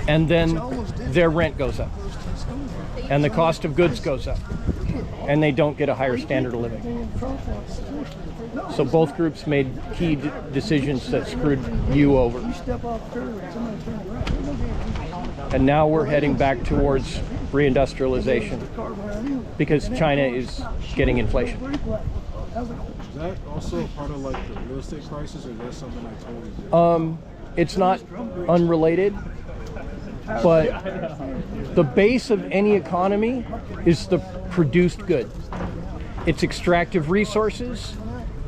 and then their rent goes up, and the cost of goods goes up, and they don't get a higher standard of living. So both groups made key decisions that screwed you over. And now we're heading back towards reindustrialization because China is getting inflation. Is that also part of like the real estate crisis, or is that something I totally did? It's not unrelated, but the base of any economy is the produced good. It's extractive resources,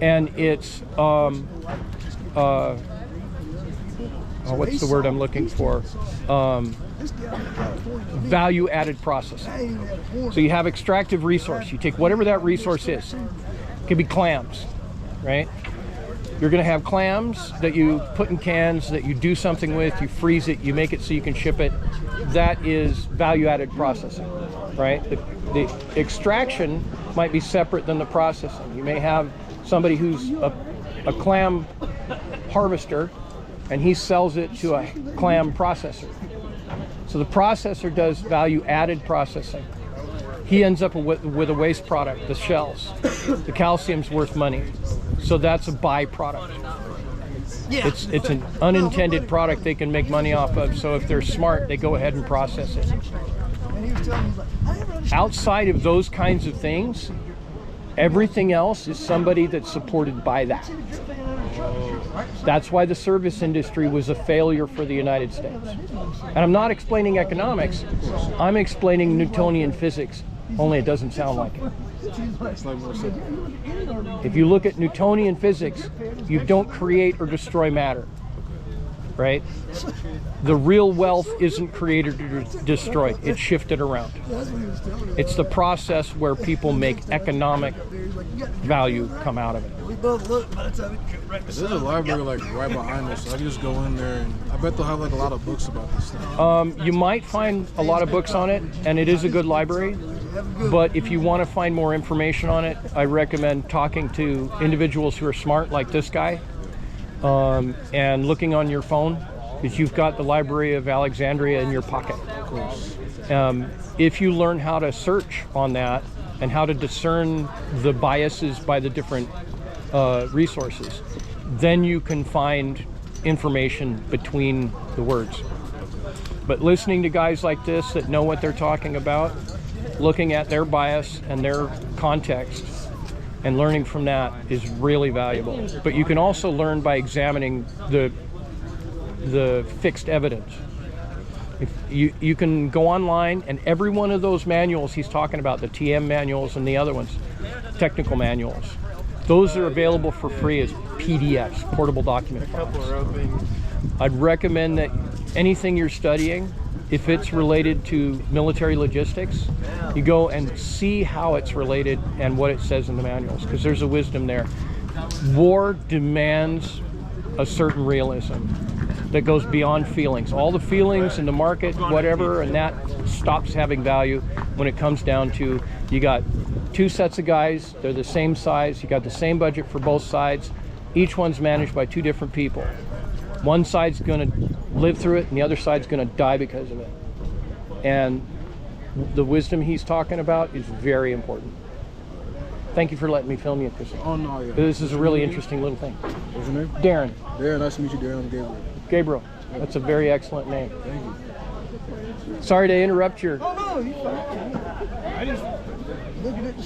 and it's what's the word I'm looking for? Value added processing. So you have extractive resource. You take whatever that resource is. It could be clams, right? You're going to have clams that you put in cans, that you do something with, you freeze it, you make it so you can ship it. That is value-added processing, right? The extraction might be separate than the processing. You may have somebody who's a clam harvester, and he sells it to a clam processor. So the processor does value-added processing. He ends up with a waste product, the shells. The calcium's worth money. So that's a byproduct. It's an unintended product they can make money off of. So if they're smart, they go ahead and process it. Outside of those kinds of things, everything else is somebody that's supported by that. That's why the service industry was a failure for the United States. And I'm not explaining economics, I'm explaining Newtonian physics, only it doesn't sound like it. If you look at Newtonian physics, you don't create or destroy matter, right? The real wealth isn't created or destroyed, it's shifted around. It's the process where people make economic value come out of it. There's a library like right behind us, so I can just go in there, and I bet they'll have like a lot of books about this stuff. You might find a lot of books on it, and it is a good library. But if you want to find more information on it, I recommend talking to individuals who are smart, like this guy, and looking on your phone, because you've got the Library of Alexandria in your pocket. Of course. If you learn how to search on that and how to discern the biases by the different resources, then you can find information between the words. But listening to guys like this that know what they're talking about, looking at their bias and their context and learning from that is really valuable. But you can also learn by examining the fixed evidence. If you can go online, and every one of those manuals he's talking about, the TM manuals and the other ones, technical manuals, those are available for free as PDFs, portable document files. I'd recommend that anything you're studying, if it's related to military logistics, you go and see how it's related and what it says in the manuals, because there's a wisdom there. War demands a certain realism that goes beyond feelings. All the feelings in the market, whatever, and that stops having value when it comes down to, you got two sets of guys, they're the same size, you got the same budget for both sides, each one's managed by two different people. One side's going to live through it, and the other side's going to die because of it. And the wisdom he's talking about is very important. Thank you for letting me film you, Chris. Oh, no, yeah. This is a really interesting little thing. What's your name? Darren. Darren, nice to meet you, Darren. I'm Gabriel. Gabriel. That's a very excellent name. Thank you. Sorry to interrupt your... Oh, no, you're fine. I just looking at the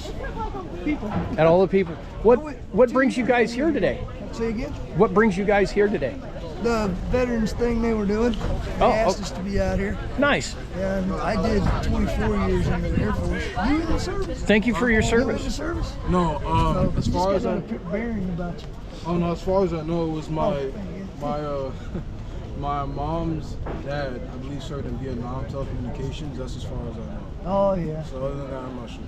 people. At all the people. What brings you guys here today? Say again? What brings you guys here today? The veterans thing they were doing. They asked us to be out here. Nice. And I did 24 years in the Air Force. You in the service? Thank you for your You in the service. service? No, as far as I... bearing about you. Oh, no, as far as I know, it was my mom's dad, I believe, served in Vietnam, telecommunications. That's as far as I know. Oh, yeah. So other than that, I'm not sure.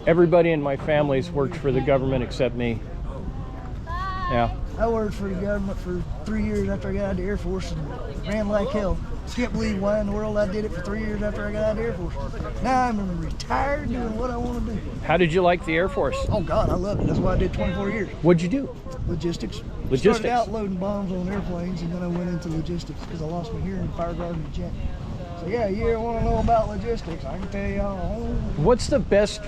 Everybody in my family's worked for the government except me. Yeah. I worked for the government for 3 years after I got out of the Air Force and ran like hell. Can't believe why in the world I did it for 3 years after I got out of the Air Force. Now I'm retired doing what I want to do. How did you like the Air Force? Oh God, I loved it. That's why I did 24 years. What'd you do? Logistics. Logistics. Started out loading bombs on airplanes, and then I went into logistics because I lost my hearing in fire guarding the jet. So yeah, you want to know about logistics? I can tell you all. What's the best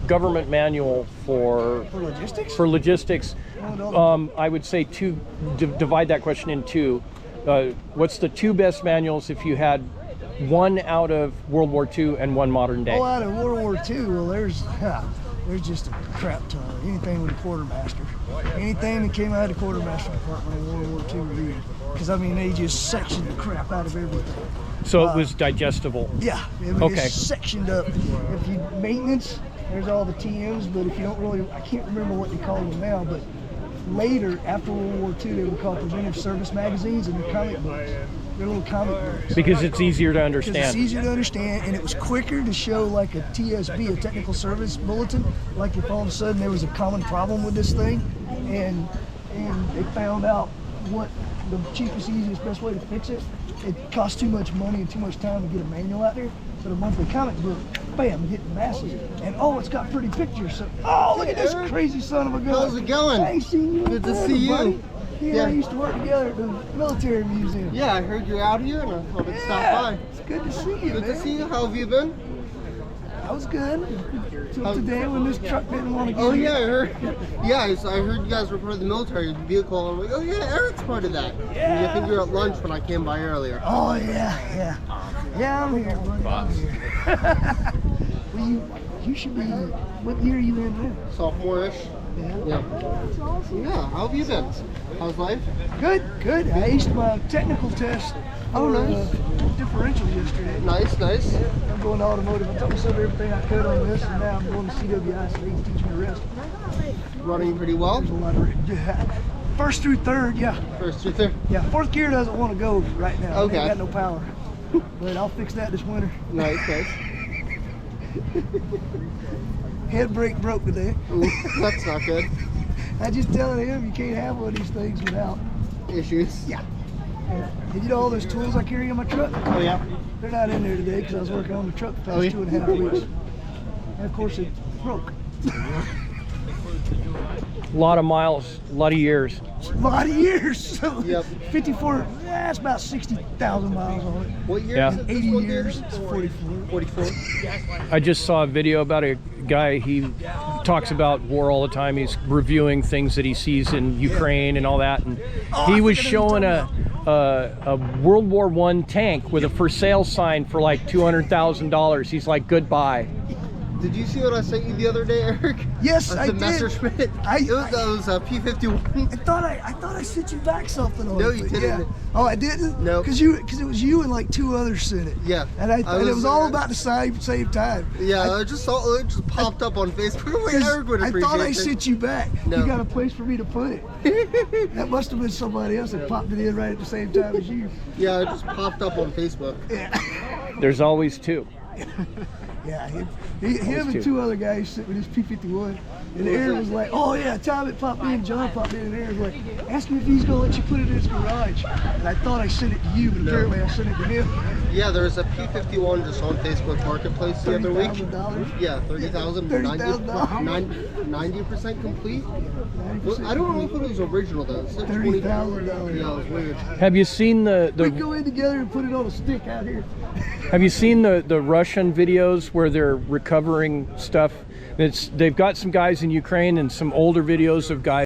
government manual For logistics? for logistics? I would say divide that question in two. What's the two best manuals if you had one out of World War II and one modern day? Oh, out of World War II, well, there's just a crap ton. Anything with a quartermaster. Anything that came out of the quartermaster department in World War II, read. Because, I mean, they just sectioned the crap out of everything. So it was digestible. Yeah, it was Okay. just sectioned up. If you maintenance, there's all the TMs, but if you don't really, I can't remember what they call them now, but later, after World War II, they were called preventive service magazines, and they're comic books. They're little comic books. Because it's easier to Because it's understand. easier to understand, and it was quicker to show like a TSB, a technical service bulletin, like if all of a sudden there was a common problem with this thing, and they found out what the cheapest, easiest, best way to fix it. It costs too much money and too much time to get a manual out there. But a monthly comic book, bam, hit the masses. And oh, it's got pretty pictures. So, oh, look at this crazy son of a gun. How's it going? I ain't seen you. Good to forever, see you. buddy. He and I Yeah. used to work together at the military museum. Yeah, I heard you're out here and I thought I'd stop by. It's good to see you, Good man. to see you. How have you been? I was good till today when this truck didn't want to get Oh here. yeah, I heard. Yeah, I heard you guys were part of the military vehicle. I'm like, oh yeah, Eric's part of that. And I think you were at lunch when I came by earlier. Oh yeah. Yeah, I'm here, buddy. I'm here. Well, you should be. What year are you in now? Sophomore-ish. Yeah. Yeah. That's awesome. Yeah. How have you been? How's life? Good. I aced my technical test. Oh, for, nice. Differential yesterday. Nice. I'm going to automotive. I taught myself everything I could on this, and now I'm going to CWI, so they can teach me the rest. Running pretty well. There's a lot of first through third, yeah. First through third. Yeah, fourth gear doesn't want to go right now. Okay. They ain't got no power. But I'll fix that this winter. Nice. Head brake broke today. Ooh, that's not good. I just telling him you can't have one of these things without. Issues. Yeah. And you know all those tools I carry in my truck? Oh yeah. They're not in there today because I was working on the truck the past Oh, yeah. 2.5 weeks. And of course it broke. A lot of miles, a lot of years. A lot of years. So Yep. 54, that's about 60,000 miles on it. What year Yeah. is it? 80 This one, years, David? it's 44. 44. I just saw a video about a guy, he talks about war all the time. He's reviewing things that he sees in Ukraine and all that. And he was showing a World War I tank with a for sale sign for like $200,000. He's like, goodbye. Did you see what I sent you the other day, Eric? Yes, That's I the did. Messerschmitt. It was a P-51. I thought I sent you back something on No, it. you but didn't. Yeah. Oh, I didn't? No. Because it was you and like 2 others sent it. Yeah. And and it was all about the same time. Yeah, I just saw it just popped up on Facebook. Wait, 'Cause Eric would I appreciate thought I it. sent you back. No. You got a place for me to put it. That must have been somebody else that popped it in right at the same time as you. Yeah, it just popped up on Facebook. Yeah. There's always two. Yeah, him and two. 2 other guys sitting with his P-51. And Aaron was like, oh yeah, Tom had popped in, John popped in, and Aaron was like, ask him if he's gonna let you put it in his garage. And I thought I sent it to you, but apparently I sent it to him. Yeah, there was a P-51 just on Facebook Marketplace the other week. $30,000. Yeah, 30,000. $30,000. 90% complete. Well, I don't know if it was original though. It said $30,000. Yeah, it was weird. Have you seen We the go in together and put it on a stick out here. Have you seen the Russian videos where they're recovering stuff? They've got some guys in Ukraine and some older videos of guys